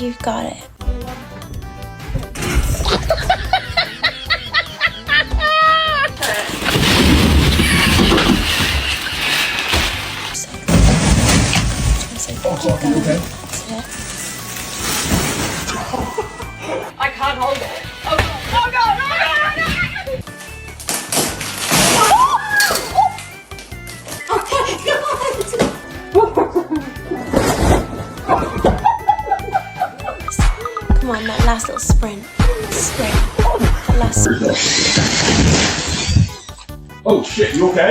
You've got it. Oh, you okay? That's it. I can't hold it. Oh god! Oh god! Oh god! Come on, that last little sprint. Sprint. That last. Oh shit, you okay?